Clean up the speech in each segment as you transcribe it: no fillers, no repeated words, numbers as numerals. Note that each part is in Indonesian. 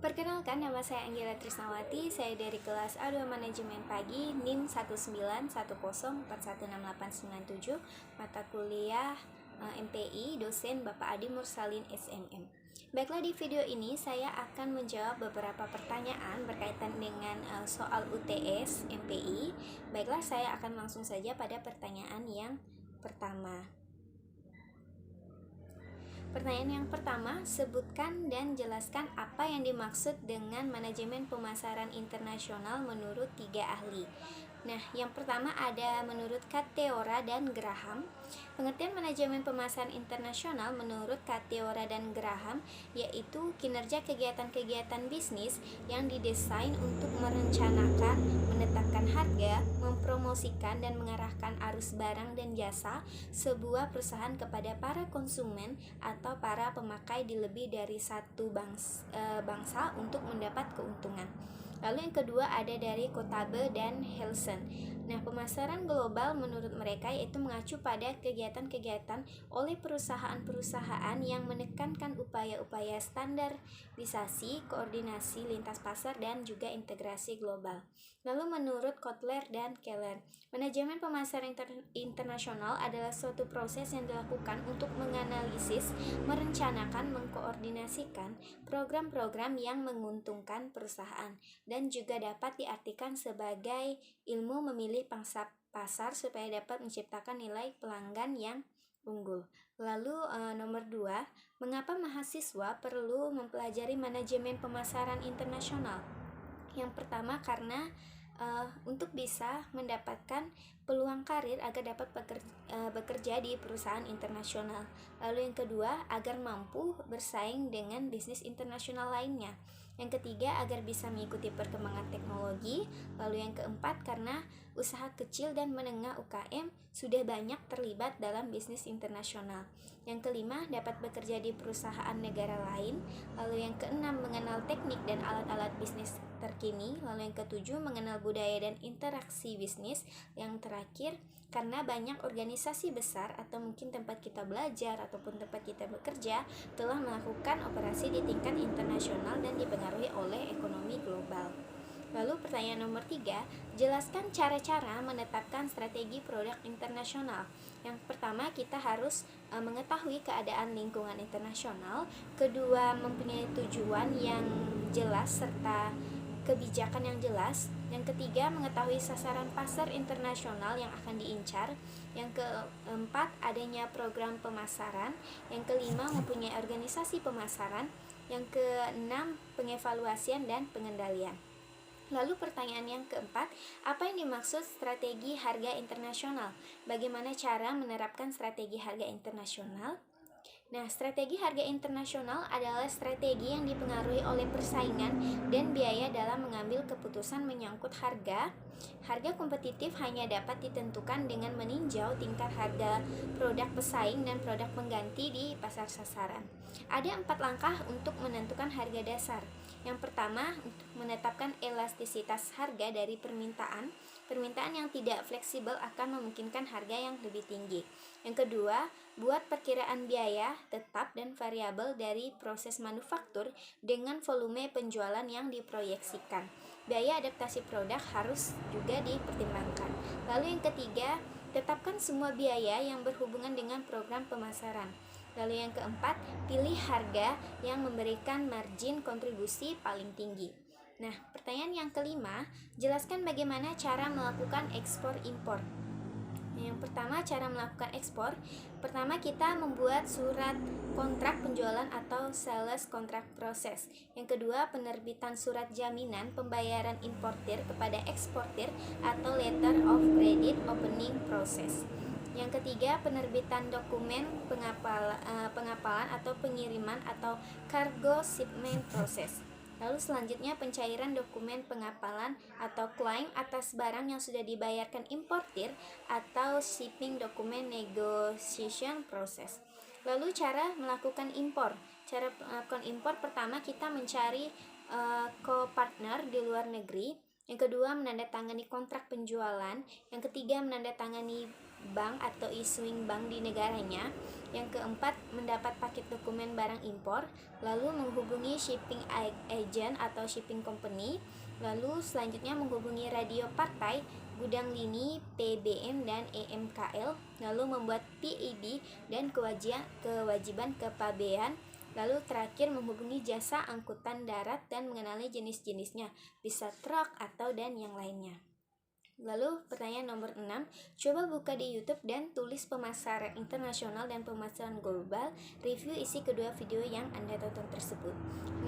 Perkenalkan, nama saya Anggela Trisnawati. Saya dari kelas A2 Manajemen Pagi NIM 191041687, mata kuliah MPI, dosen Bapak Adi Mursalin SMM. Baiklah, di video ini saya akan menjawab beberapa pertanyaan berkaitan dengan soal UTS MPI. Baiklah, saya akan langsung saja pada pertanyaan yang pertama. Pertanyaan yang pertama, sebutkan dan jelaskan apa yang dimaksud dengan manajemen pemasaran internasional menurut 3 ahli. Nah, yang pertama ada menurut Kateora dan Graham. Pengertian manajemen pemasaran internasional menurut Kateora dan Graham yaitu kinerja kegiatan-kegiatan bisnis yang didesain untuk merencanakan, menetapkan harga, mempromosikan dan mengarahkan arus barang dan jasa sebuah perusahaan kepada para konsumen atau para pemakai di lebih dari satu bangsa untuk mendapat keuntungan. Lalu yang kedua ada dari Kotabe dan Helsen. Nah, pemasaran global menurut mereka yaitu mengacu pada kegiatan-kegiatan oleh perusahaan-perusahaan yang menekankan upaya-upaya standarisasi, koordinasi lintas pasar dan juga integrasi global. Lalu menurut Kotler dan Keller, manajemen pemasaran internasional adalah suatu proses yang dilakukan untuk menganalisis, merencanakan, mengkoordinasikan program-program yang menguntungkan perusahaan dan juga dapat diartikan sebagai ilmu memilih pangsa pasar supaya dapat menciptakan nilai pelanggan yang unggul. Lalu nomor 2, mengapa mahasiswa perlu mempelajari manajemen pemasaran internasional? Yang pertama karena untuk bisa mendapatkan peluang karir agar dapat bekerja di perusahaan internasional. Lalu yang kedua, agar mampu bersaing dengan bisnis internasional lainnya. Yang ketiga, agar bisa mengikuti perkembangan teknologi. Lalu yang keempat, karena usaha kecil dan menengah UKM sudah banyak terlibat dalam bisnis internasional. Yang kelima, dapat bekerja di perusahaan negara lain. Lalu yang keenam, mengenal teknik dan alat-alat bisnis terkini. Lalu yang ketujuh, mengenal budaya dan interaksi bisnis. Yang terakhir, karena banyak organisasi besar atau mungkin tempat kita belajar ataupun tempat kita bekerja telah melakukan operasi di tingkat internasional dan dipengaruhi oleh ekonomi global. Lalu pertanyaan nomor 3, jelaskan cara-cara menetapkan strategi produk internasional. Yang pertama, kita harus mengetahui keadaan lingkungan internasional. Kedua, mempunyai tujuan yang jelas serta kebijakan yang jelas. Yang ketiga, mengetahui sasaran pasar internasional yang akan diincar. Yang keempat, adanya program pemasaran. Yang kelima, mempunyai organisasi pemasaran. Yang keenam, pengevaluasian dan pengendalian. Lalu pertanyaan yang keempat, apa yang dimaksud strategi harga internasional? Bagaimana cara menerapkan strategi harga internasional? Nah, strategi harga internasional adalah strategi yang dipengaruhi oleh persaingan dan biaya dalam mengambil keputusan menyangkut harga. Harga kompetitif hanya dapat ditentukan dengan meninjau tingkat harga produk pesaing dan produk pengganti di pasar sasaran. Ada 4 langkah untuk menentukan harga dasar. Yang pertama, untuk menetapkan elastisitas harga dari permintaan. Permintaan yang tidak fleksibel akan memungkinkan harga yang lebih tinggi. Yang kedua, buat perkiraan biaya tetap dan variabel dari proses manufaktur dengan volume penjualan yang diproyeksikan. Biaya adaptasi produk harus juga dipertimbangkan. Lalu yang ketiga, tetapkan semua biaya yang berhubungan dengan program pemasaran. Lalu yang keempat, pilih harga yang memberikan margin kontribusi paling tinggi. Nah, pertanyaan yang kelima, jelaskan bagaimana cara melakukan ekspor impor. Yang pertama, cara melakukan ekspor. Pertama, kita membuat surat kontrak penjualan atau sales contract process. Yang kedua, penerbitan surat jaminan pembayaran importir kepada eksportir atau letter of credit opening process. Yang ketiga, penerbitan dokumen pengapalan atau pengiriman atau cargo shipment process. Lalu selanjutnya, pencairan dokumen pengapalan atau claim atas barang yang sudah dibayarkan importir atau shipping document negotiation process. Lalu cara melakukan impor. Cara melakukan impor, pertama kita mencari co-partner di luar negeri. Yang kedua, menandatangani kontrak penjualan. Yang ketiga, menandatangani bank atau issuing bank di negaranya. Yang keempat, mendapat paket dokumen barang impor, lalu menghubungi shipping agent atau shipping company, lalu selanjutnya menghubungi radio partai, gudang lini, PBM dan EMKL, lalu membuat PID dan kewajiban kepabean. Lalu terakhir menghubungi jasa angkutan darat dan mengenali jenis-jenisnya, bisa truk atau dan yang lainnya. Lalu pertanyaan nomor 6, coba buka di YouTube dan tulis pemasaran internasional dan pemasaran global, review isi kedua video yang Anda tonton tersebut.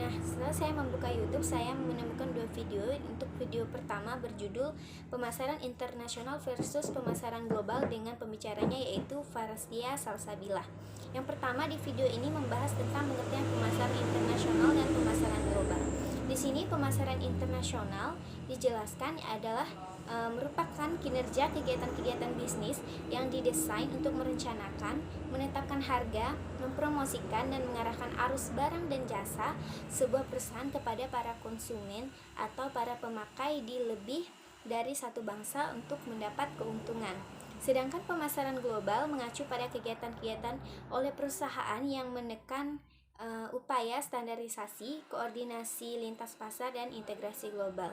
Nah, setelah saya membuka YouTube, saya menemukan dua video. Untuk video pertama berjudul Pemasaran Internasional versus Pemasaran Global dengan pembicaranya yaitu Farastia Salsabila. Yang pertama di video ini membahas tentang pengertian pemasaran internasional dan pemasaran global. Di sini pemasaran internasional dijelaskan adalah merupakan kinerja kegiatan-kegiatan bisnis yang didesain untuk merencanakan, menetapkan harga, mempromosikan dan mengarahkan arus barang dan jasa sebuah perusahaan kepada para konsumen atau para pemakai di lebih dari satu bangsa untuk mendapat keuntungan. Sedangkan pemasaran global mengacu pada kegiatan-kegiatan oleh perusahaan yang menekan upaya standarisasi, koordinasi lintas pasar dan integrasi global.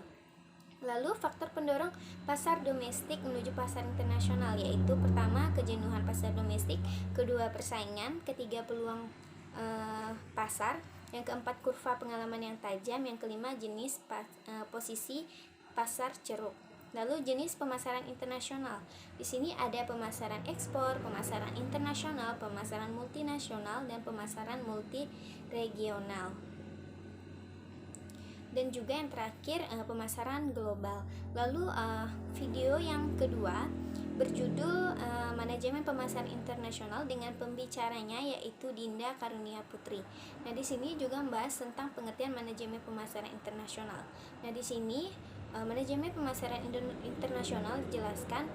Lalu faktor pendorong pasar domestik menuju pasar internasional yaitu pertama kejenuhan pasar domestik, kedua persaingan, ketiga peluang pasar, yang keempat kurva pengalaman yang tajam, yang kelima jenis posisi pasar ceruk. Lalu jenis pemasaran internasional. Di sini ada pemasaran ekspor, pemasaran internasional, pemasaran multinasional dan pemasaran multiregional. Dan juga yang terakhir pemasaran global. Lalu video yang kedua berjudul Manajemen Pemasaran Internasional dengan pembicaranya yaitu Dinda Karunia Putri. Nah, di sini juga membahas tentang pengertian manajemen pemasaran internasional. Nah, di sini manajemen pemasaran internasional dijelaskan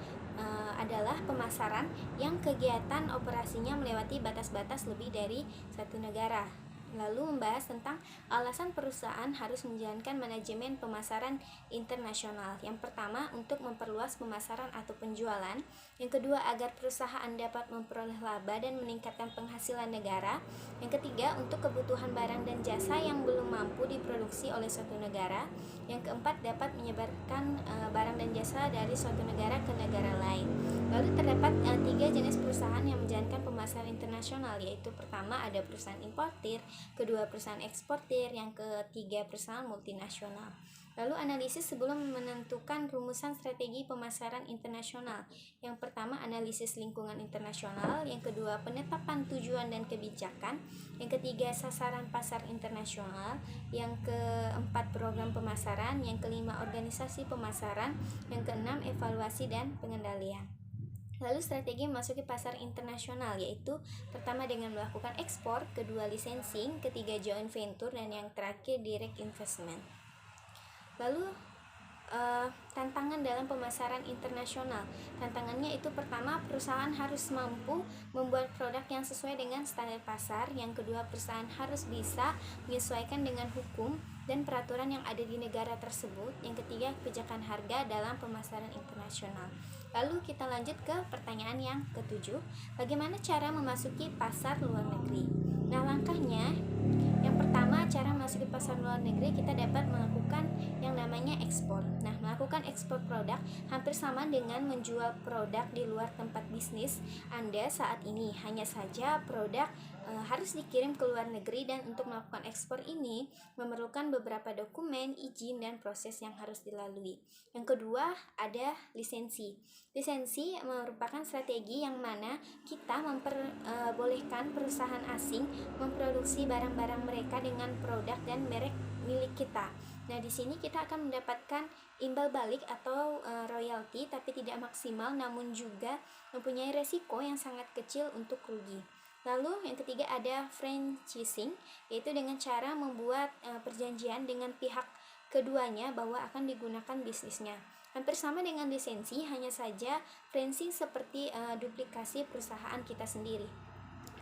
adalah pemasaran yang kegiatan operasinya melewati batas-batas lebih dari satu negara. Lalu membahas tentang alasan perusahaan harus menjalankan manajemen pemasaran internasional. Yang pertama, untuk memperluas pemasaran atau penjualan. Yang kedua, agar perusahaan dapat memperoleh laba dan meningkatkan penghasilan negara. Yang ketiga, untuk kebutuhan barang dan jasa yang belum mampu diproduksi oleh suatu negara. Yang keempat, dapat menyebarkan barang dan jasa dari suatu negara ke negara lain. Lalu terdapat 3 jenis perusahaan yang menjalankan pemasaran internasional, yaitu pertama ada perusahaan importir, kedua perusahaan eksportir, yang ketiga perusahaan multinasional. Lalu analisis sebelum menentukan rumusan strategi pemasaran internasional. Yang pertama analisis lingkungan internasional, yang kedua penetapan tujuan dan kebijakan, yang ketiga sasaran pasar internasional, yang keempat program pemasaran, yang kelima organisasi pemasaran, yang keenam evaluasi dan pengendalian. Lalu strategi memasuki pasar internasional yaitu pertama dengan melakukan ekspor, kedua licensing, ketiga joint venture, dan yang terakhir direct investment. Lalu tantangan dalam pemasaran internasional. Tantangannya itu pertama, perusahaan harus mampu membuat produk yang sesuai dengan standar pasar. Yang kedua, perusahaan harus bisa menyesuaikan dengan hukum dan peraturan yang ada di negara tersebut. Yang ketiga, kebijakan harga dalam pemasaran internasional. Lalu kita lanjut ke pertanyaan yang ketujuh, bagaimana cara memasuki pasar luar negeri? Nah, langkahnya yang pertama, cara memasuki pasar luar negeri kita dapat melakukan yang namanya ekspor. Nah, melakukan ekspor produk hampir sama dengan menjual produk di luar tempat bisnis Anda saat ini. Hanya saja produk harus dikirim ke luar negeri, dan untuk melakukan ekspor ini memerlukan beberapa dokumen, izin, dan proses yang harus dilalui. Yang kedua, ada lisensi. Lisensi merupakan strategi yang mana kita memperbolehkan perusahaan asing memproduksi barang-barang mereka dengan produk dan merek milik kita. Nah, di sini kita akan mendapatkan imbal balik atau royalti, tapi tidak maksimal, namun juga mempunyai resiko yang sangat kecil untuk rugi. Lalu yang ketiga ada franchising, yaitu dengan cara membuat perjanjian dengan pihak keduanya bahwa akan digunakan bisnisnya. Hampir sama dengan lisensi, hanya saja franchising seperti duplikasi perusahaan kita sendiri.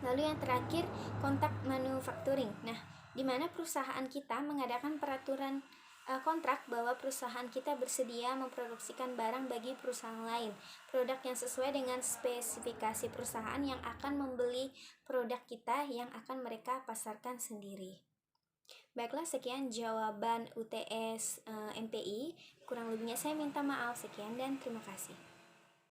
Lalu yang terakhir, kontak manufacturing. Nah, di mana perusahaan kita mengadakan peraturan kontrak bahwa perusahaan kita bersedia memproduksikan barang bagi perusahaan lain, produk yang sesuai dengan spesifikasi perusahaan yang akan membeli produk kita yang akan mereka pasarkan sendiri. Baiklah, sekian jawaban UTS MPI. Kurang lebihnya saya minta maaf. Sekian dan terima kasih.